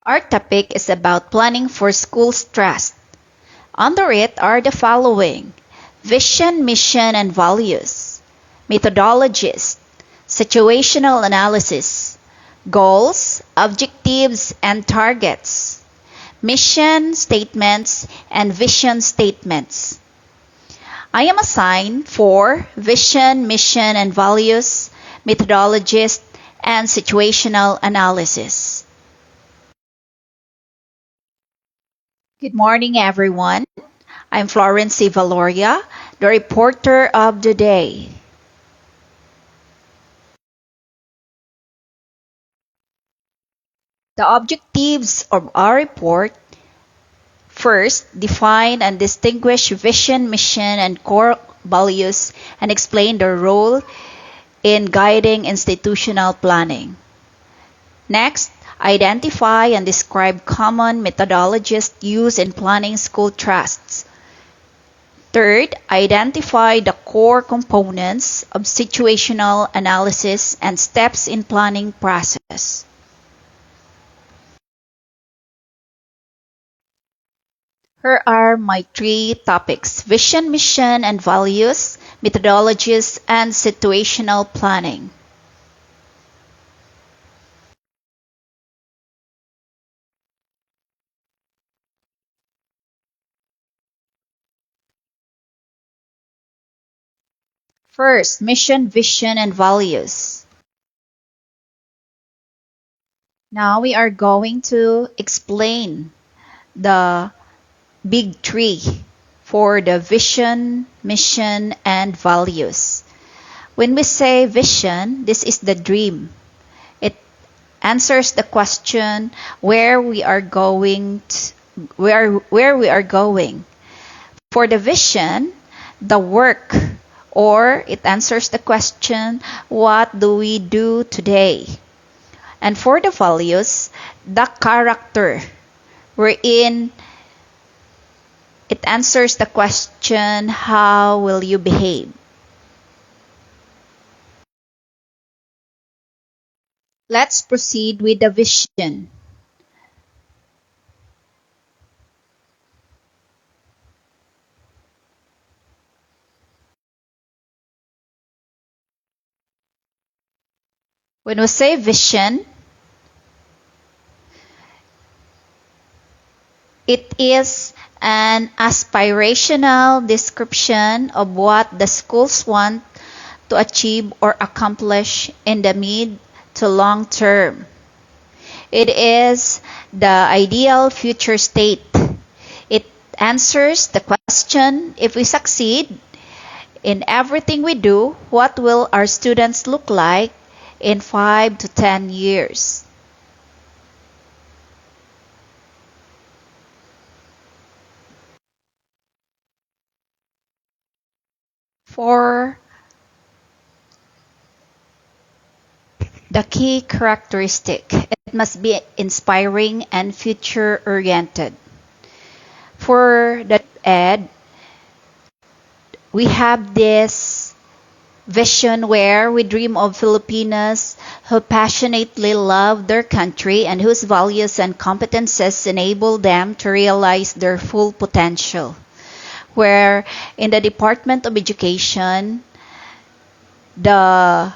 Our topic is about planning for school trust. Under it are the following: vision, mission, and values, methodologies, situational analysis, goals, objectives, and targets, mission statements, and vision statements. I am assigned for vision, mission, and values, methodologies, and situational analysis. Good morning, everyone. I'm Florence C. Valoria, the reporter of the day. The objectives of our report: first, define and distinguish vision, mission, and core values and explain their role in guiding institutional planning. Next, identify and describe common methodologies used in planning school trusts. Third, identify the core components of situational analysis and steps in planning process. Here are my 3 topics: vision, mission, and values, methodologies, and situational planning. First, mission, vision, and values. Now we are going to explain the big 3 for the vision, mission, and values. When we say vision, this is the dream. It answers the question where we are going. Where we are going. For the vision, the work, or it answers the question, what do we do today? And for the values, the character, wherein it answers the question, how will you behave? Let's proceed with the vision. When we say vision, it is an aspirational description of what the schools want to achieve or accomplish in the mid to long term. It is the ideal future state. It answers the question, if we succeed in everything we do, what will our students look like in 5 to 10 years? For the key characteristic, it must be inspiring and future-oriented. For the ed, we have this vision where we dream of Filipinos who passionately love their country and whose values and competences enable them to realize their full potential. Where in the Department of Education, the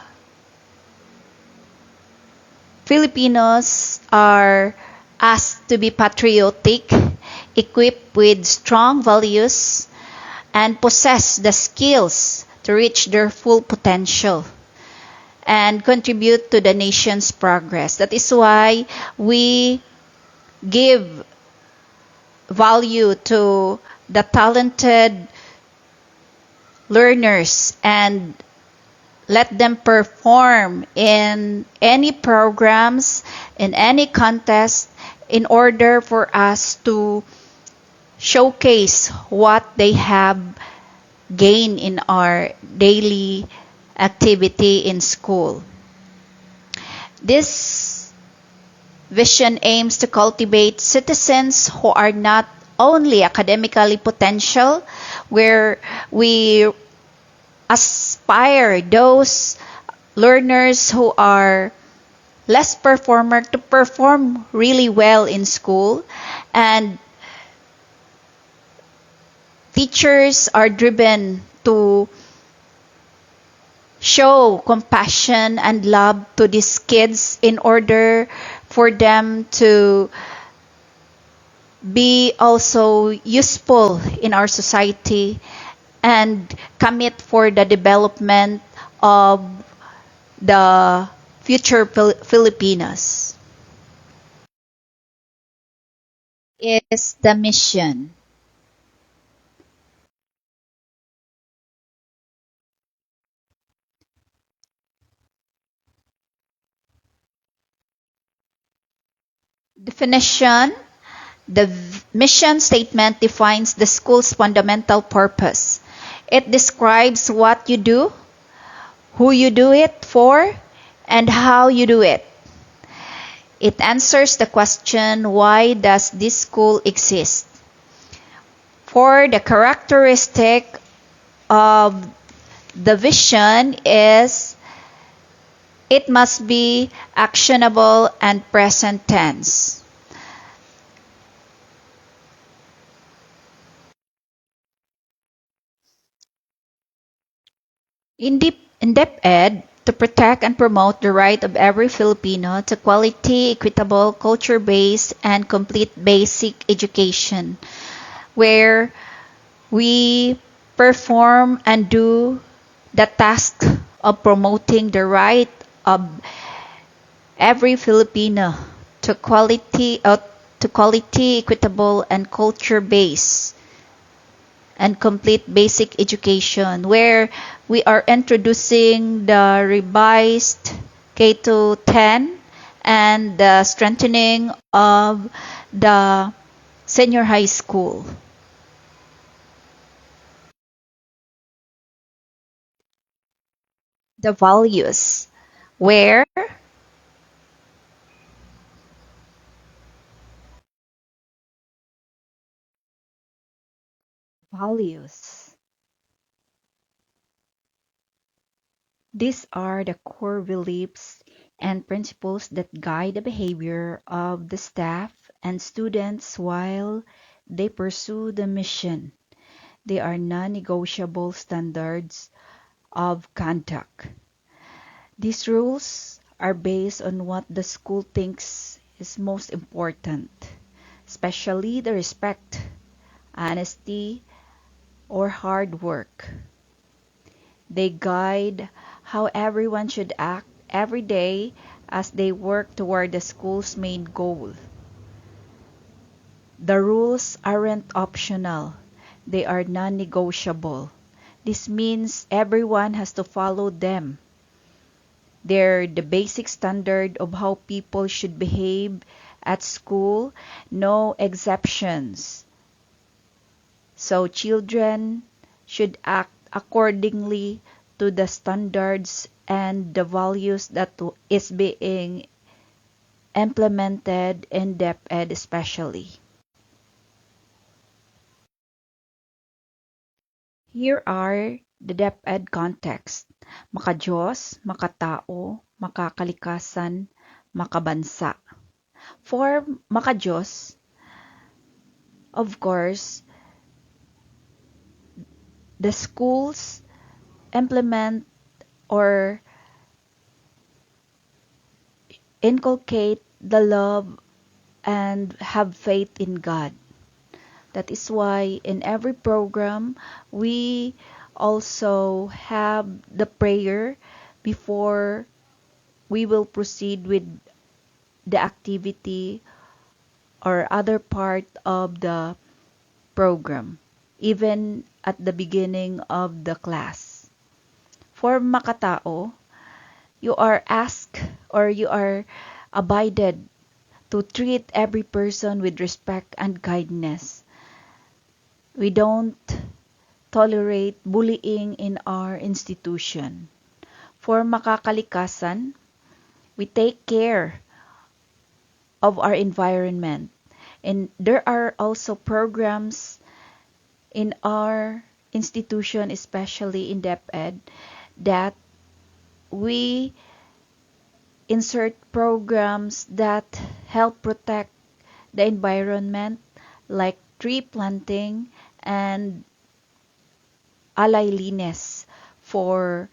Filipinos are asked to be patriotic, equipped with strong values, and possess the skills to reach their full potential and contribute to the nation's progress. That is why we give value to the talented learners and let them perform in any programs, in any contest, in order for us to showcase what they have gained in our daily activity in school. This vision aims to cultivate citizens who are not only academically potential, where we aspire those learners who are less performer to perform really well in school, and teachers are driven to show compassion and love to these kids in order for them to be also useful in our society and commit for the development of the future Filipinos. Is the mission. Definition. The mission statement defines the school's fundamental purpose. It describes what you do, who you do it for, and how you do it. It answers the question, why does this school exist? For the characteristic of the vision is it must be actionable and present tense. In DepEd, to protect and promote the right of every Filipino to quality, equitable, culture-based, and complete basic education, where we perform and do the task of promoting the right of every Filipino to quality, equitable, and culture-based and complete basic education, where we are introducing the revised K to 10 and the strengthening of the senior high school. The values, where values. These are the core beliefs and principles that guide the behavior of the staff and students while they pursue the mission. They are non-negotiable standards of conduct. These rules are based on what the school thinks is most important, especially the respect, honesty, or hard work. They guide how everyone should act every day as they work toward the school's main goal. The rules aren't optional, they are non negotiable. This means everyone has to follow them. They're the basic standard of how people should behave at school, no exceptions. So children should act accordingly to the standards and the values that is being implemented in DepEd especially. Here are the DepEd context: maka-Diyos, makatao, makakalikasan, makabansa. For maka-Diyos, of course, the schools implement or inculcate the love and have faith in God. That is why in every program we also have the prayer before we will proceed with the activity or other part of the program, even at the beginning of the class. For makatao, you are asked or you are abided to treat every person with respect and kindness. We don't tolerate bullying in our institution. For makakalikasan, we take care of our environment. And there are also programs in our institution, especially in DepEd, that we insert programs that help protect the environment like tree planting and alaylines for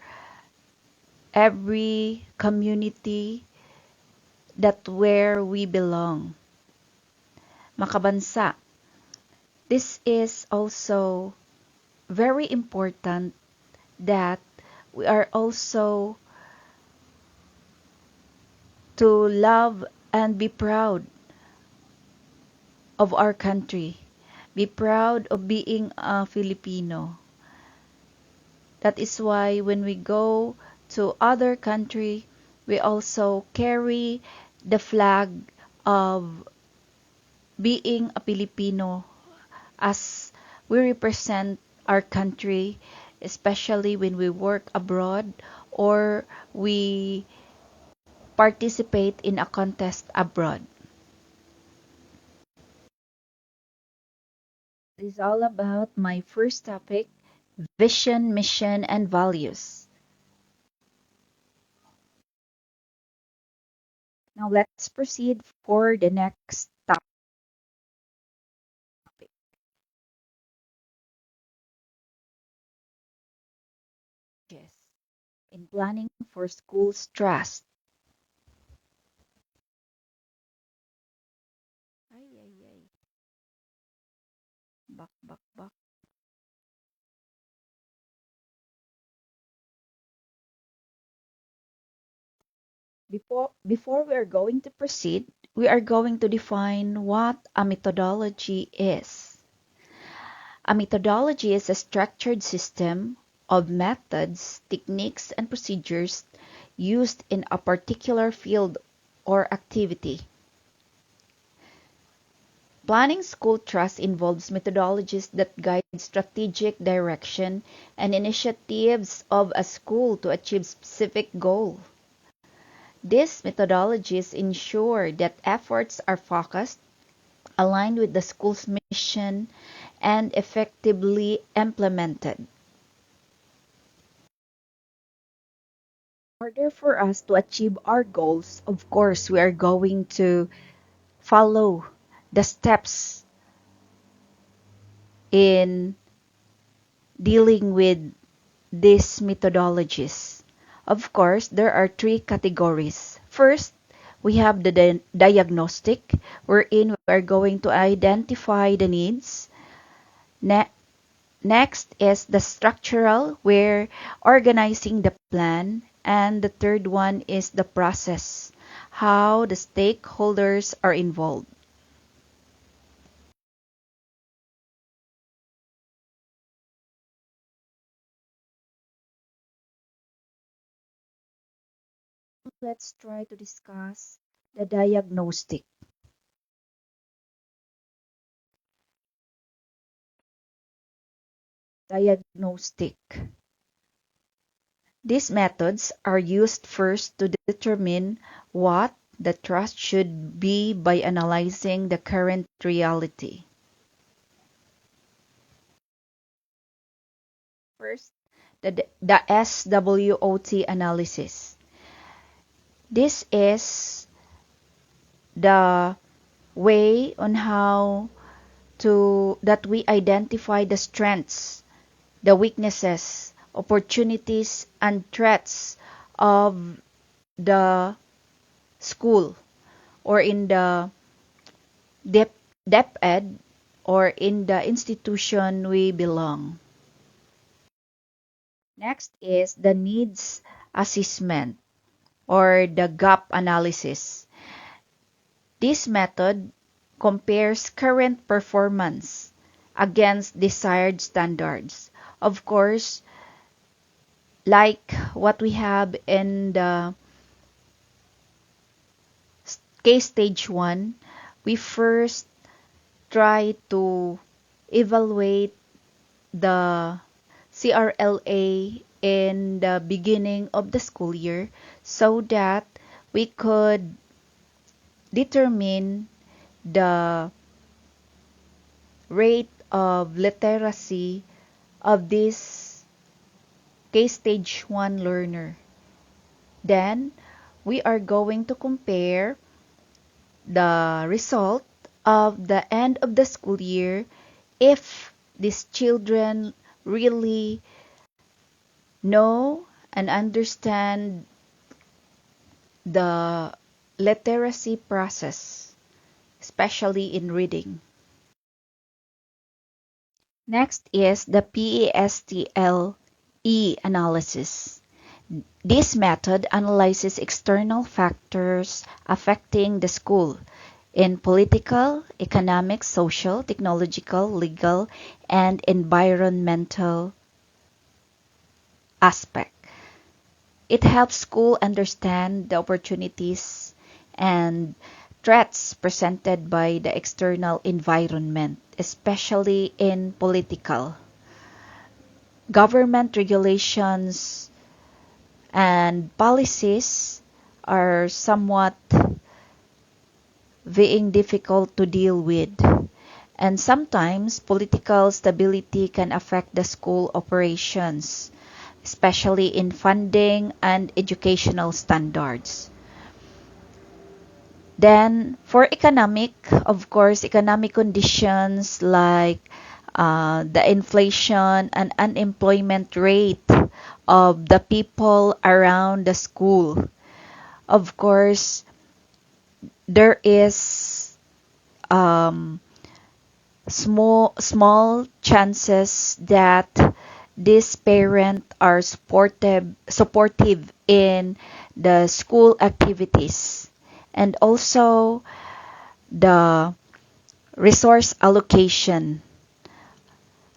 every community that where we belong. Makabansa. This is also very important that we are also to love and be proud of our country. Be proud of being a Filipino. That is why when we go to other country, we also carry the flag of being a Filipino as we represent our country, especially when we work abroad or we participate in a contest abroad. This is all about my first topic, vision, mission, and values. Now let's proceed for the next topic. Yes. In planning for school's trust. Ay, ay, ay. Bak, bak, bak. Before we are going to proceed, we are going to define what a methodology is. A methodology is a structured system of methods, techniques, and procedures used in a particular field or activity. Planning school trust involves methodologies that guide strategic direction and initiatives of a school to achieve specific goal. These methodologies ensure that efforts are focused, aligned with the school's mission, and effectively implemented. In order for us to achieve our goals, of course, we are going to follow the steps in dealing with these methodologies. Of course, there are three categories. First, we have the diagnostic, wherein we are going to identify the needs. Ne- Next is the structural, where organizing the plan. And the third one is the process, how the stakeholders are involved. Let's try to discuss the diagnostic. Diagnostic. These methods are used first to determine what the trust should be by analyzing the current reality. First, the SWOT analysis. This is the way on how to that we identify the strengths, the weaknesses, opportunities, and threats of the school or in the dep DepEd or in the institution we belong. Next is the needs assessment or the gap analysis. This method compares current performance against desired standards. Of course, like what we have in the case stage 1, we first try to evaluate the CRLA in the beginning of the school year so that we could determine the rate of literacy of this case stage 1 learner. Then we are going to compare the result of the end of the school year if these children really know and understand the literacy process, especially in reading. Next is the PESTLE analysis. This method analyzes external factors affecting the school in political, economic, social, technological, legal, and environmental aspect. It helps school understand the opportunities and threats presented by the external environment, especially in political. Government regulations and policies are somewhat being difficult to deal with. And sometimes political stability can affect the school operations, especially in funding and educational standards. Then, for economic, of course, economic conditions like the inflation and unemployment rate of the people around the school. Of course, there is um, small chances that these parents are supportive in the school activities, and also the resource allocation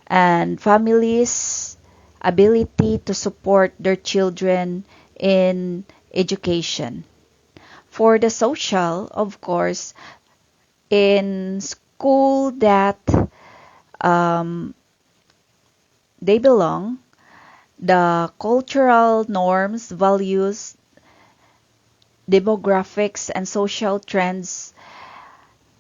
and families' ability to support their children in education. For the social, of course, in school that um, they belong, the cultural norms, values, demographics, and social trends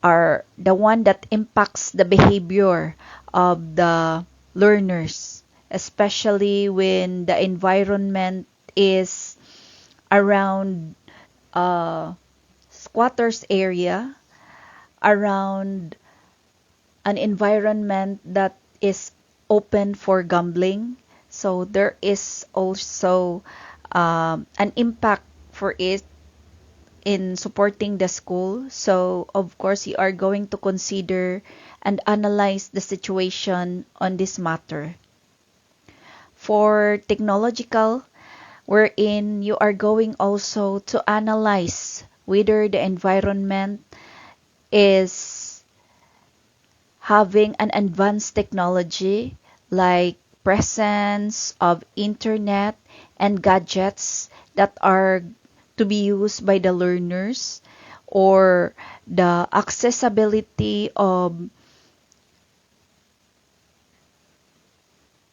are the one that impacts the behavior of the learners, especially when the environment is around squatters area, around an environment that is open for gambling. So there is also an impact for it in supporting the school. So, of course, you are going to consider and analyze the situation on this matter. For technological, wherein you are going also to analyze whether the environment is having an advanced technology like presence of internet and gadgets that are to be used by the learners, or the accessibility of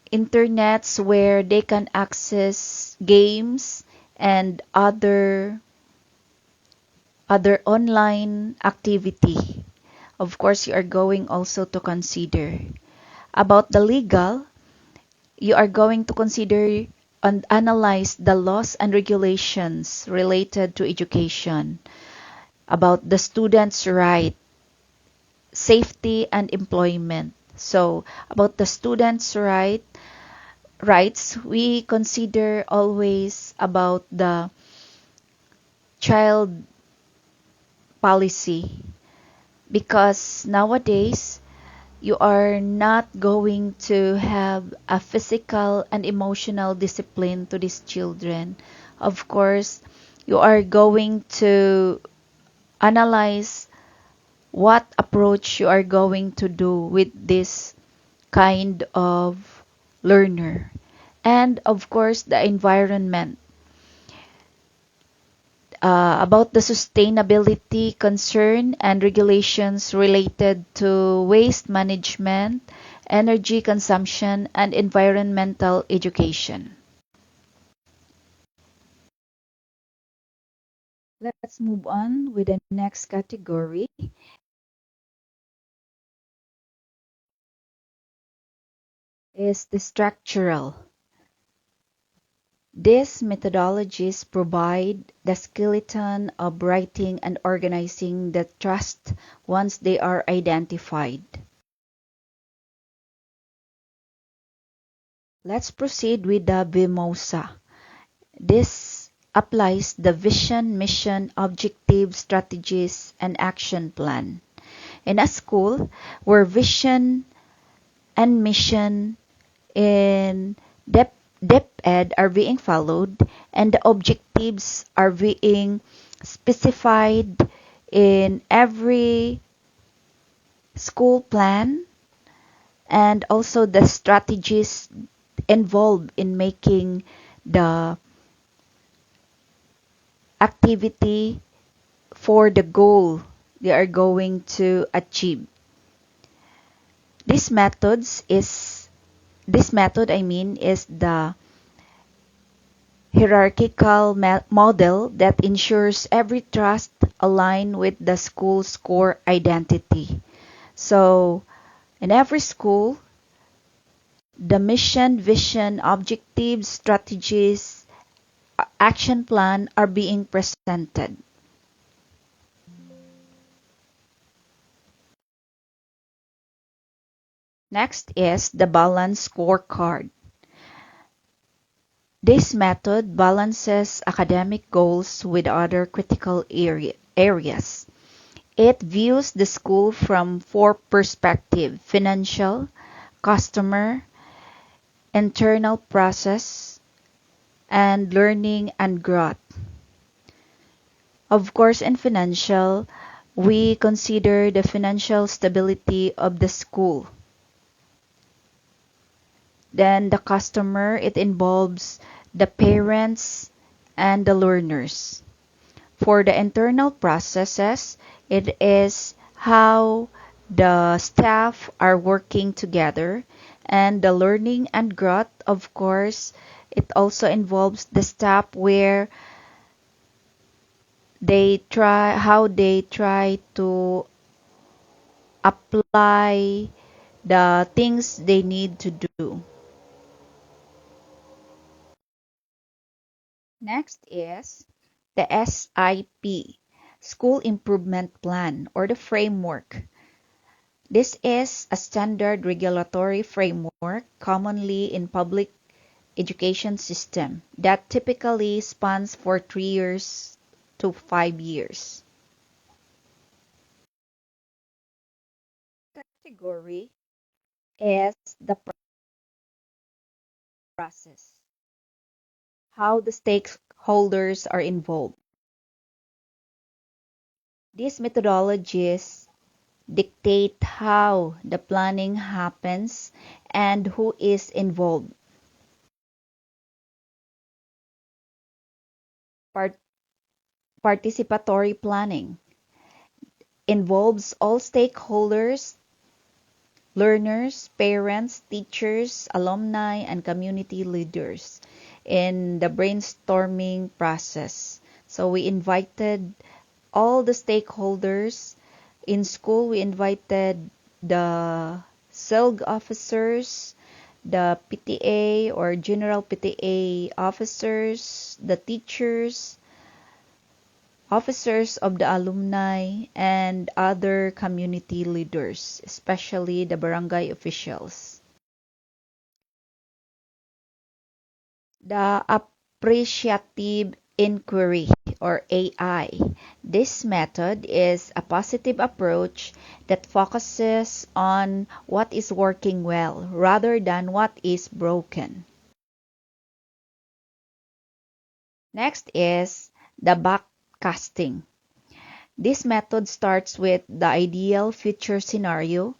internets where they can access games and other online activity. Of course, you are going also to consider about the legal. You are going to consider and analyze the laws and regulations related to education, about the students' right, safety, and employment. So, about the students' rights, we consider always about the child policy, because nowadays you are not going to have a physical and emotional discipline to these children. Of course, you are going to analyze what approach you are going to do with this kind of learner. And of course, the environment. About the sustainability concern and regulations related to waste management, energy consumption, and environmental education. Let's move on with the next category, is the structural. These methodologies provide the skeleton of writing and organizing the trust once they are identified. Let's proceed with the VIMOSA. This applies the vision, mission, objective, strategies, and action plan. In a school where vision and mission in depth ed are being followed and the objectives are being specified in every school plan, and also the strategies involved in making the activity for the goal they are going to achieve. This methods is this method I mean is the hierarchical model that ensures every trust align with the school's core identity. So in every school, the mission, vision, objectives, strategies, action plan are being presented. Next is the balance scorecard. This method balances academic goals with other critical areas. It views the school from four perspectives: financial, customer, internal process, and learning and growth. Of course, in financial, we consider the financial stability of the school. Then the customer, it involves the parents and the learners. For the internal processes, it is how the staff are working together, and the learning and growth, of course, it also involves the staff where they try to apply the things they need to do. Next is the SIP, School Improvement Plan, or the framework. This is a standard regulatory framework commonly in public education system that typically spans for 3 years to 5 years. Category is the process, how the stakeholders are involved. These methodologies dictate how the planning happens and who is involved. Part- Participatory planning involves all stakeholders, learners, parents, teachers, alumni, and community leaders in the brainstorming process. So we invited all the stakeholders in school. We invited the SILG officers, the PTA or general PTA officers, the teachers, officers of the alumni, and other community leaders, especially the barangay officials. The appreciative inquiry or AI. This method is a positive approach that focuses on what is working well rather than what is broken. Next is the backcasting. This method starts with the ideal future scenario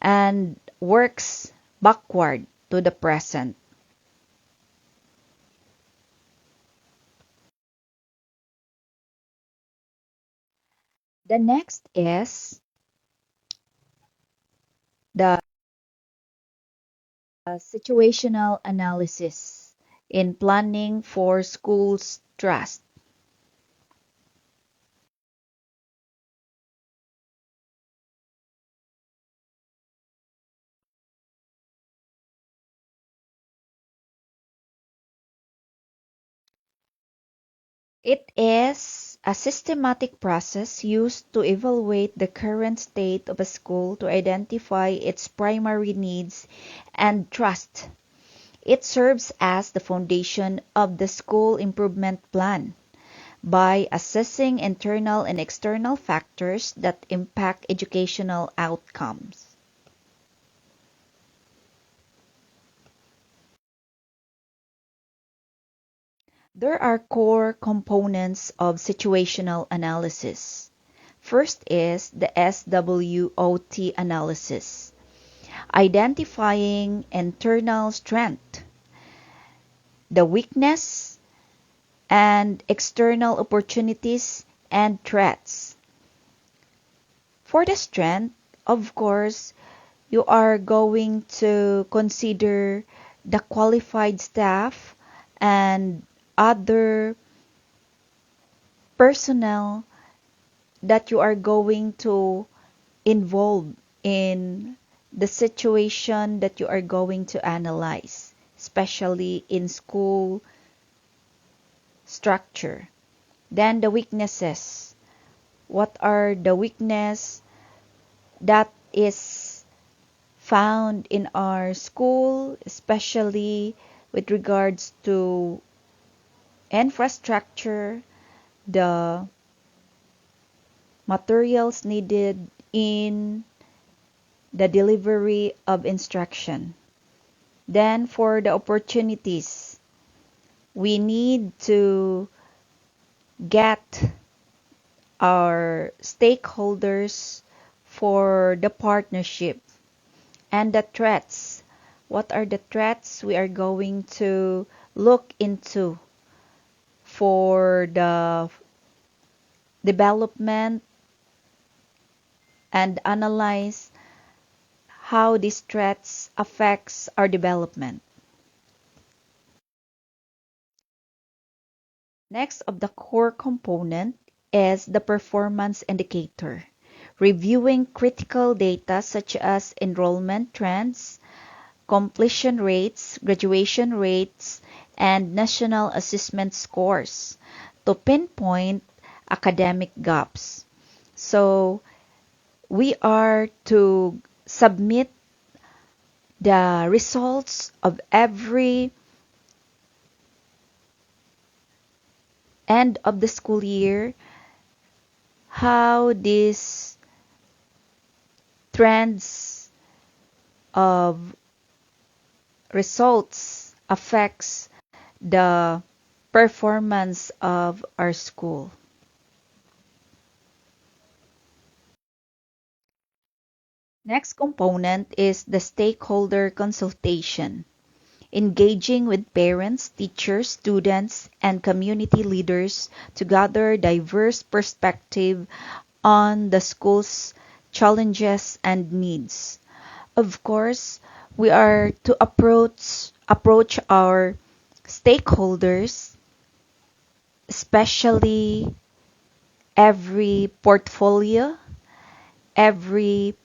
and works backward to the present. The next is the situational analysis in planning for schools trust. It is a systematic process used to evaluate the current state of a school to identify its primary needs and trust. It serves as the foundation of the school improvement plan by assessing internal and external factors that impact educational outcomes. There are core components of situational analysis. First is the SWOT analysis, identifying internal strength, the weakness, and external opportunities and threats. For the strength, of course, you are going to consider the qualified staff and other personnel that you are going to involve in the situation that you are going to analyze, especially in school structure. Then the weaknesses. What are the weakness that is found in our school, especially with regards to infrastructure, the materials needed in the delivery of instruction. Then for the opportunities, we need to get our stakeholders for the partnership. And the threats. What are the threats we are going to look into for the development and analyze how these threats affects our development. Next of the core component is the performance indicator, reviewing critical data such as enrollment trends, completion rates, graduation rates, and national assessment scores to pinpoint academic gaps. So we are to submit the results of every end of the school year, how these trends of results affects the performance of our school. Next component is the stakeholder consultation, engaging with parents, teachers, students, and community leaders to gather diverse perspective on the school's challenges and needs. Of course, we are to approach our stakeholders, especially every portfolio, every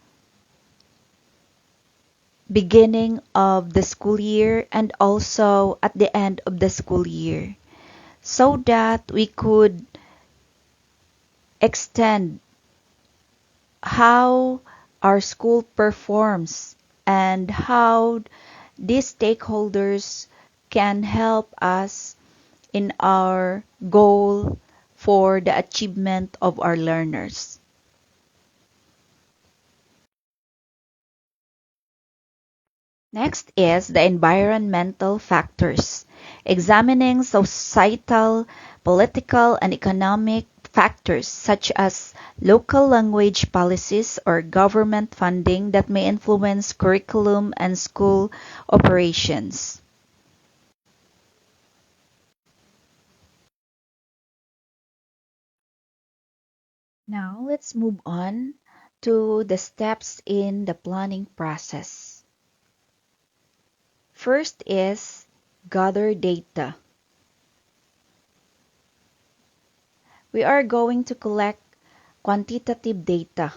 beginning of the school year, and also at the end of the school year, so that we could extend how our school performs and how these stakeholders can help us in our goal for the achievement of our learners. Next is the environmental factors, examining societal, political, and economic factors such as local language policies or government funding that may influence curriculum and school operations. Now let's move on to the steps in the planning process. First is gather data. We are going to collect quantitative data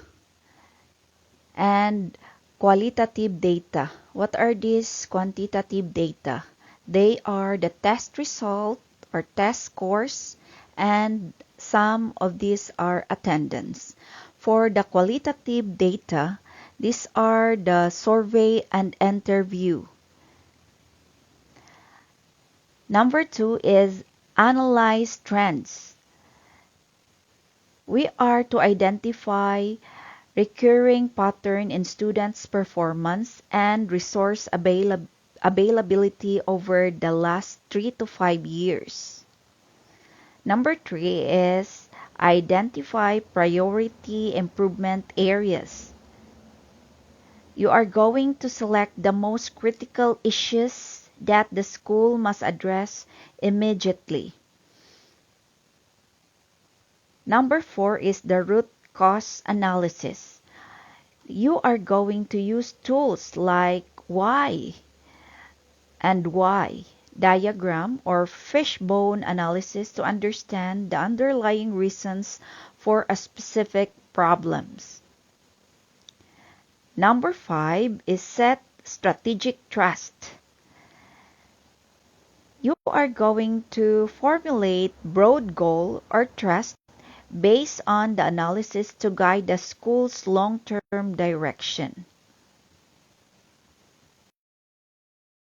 and qualitative data. What are these quantitative data? They are the test result or test scores and some of these are attendance. For the qualitative data, these are the survey and interview. Number two is analyze trends. We are to identify recurring pattern in students' performance and resource availability over the last 3 to 5 years. Number three is identify priority improvement areas. You are going to select the most critical issues that the school must address immediately. Number four is the root cause analysis. You are going to use tools like why and why diagram or fishbone analysis to understand the underlying reasons for a specific problems. Number five is set strategic trust. You are going to formulate broad goal or trust based on the analysis to guide the school's long-term direction.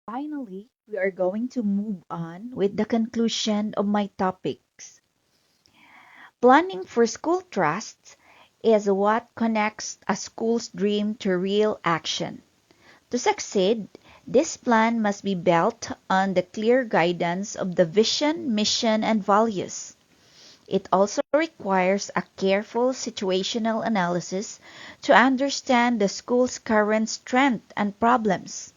Finally, we are going to move on with the conclusion of my topics. Planning for school trusts is what connects a school's dream to real action. To succeed, this plan must be built on the clear guidance of the vision, mission, and values. It also requires a careful situational analysis to understand the school's current strengths and problems.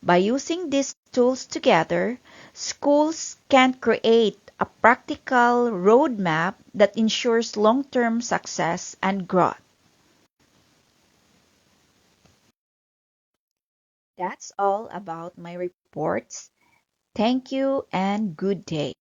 By using these tools together, schools can create a practical roadmap that ensures long-term success and growth. That's all about my reports. Thank you and good day.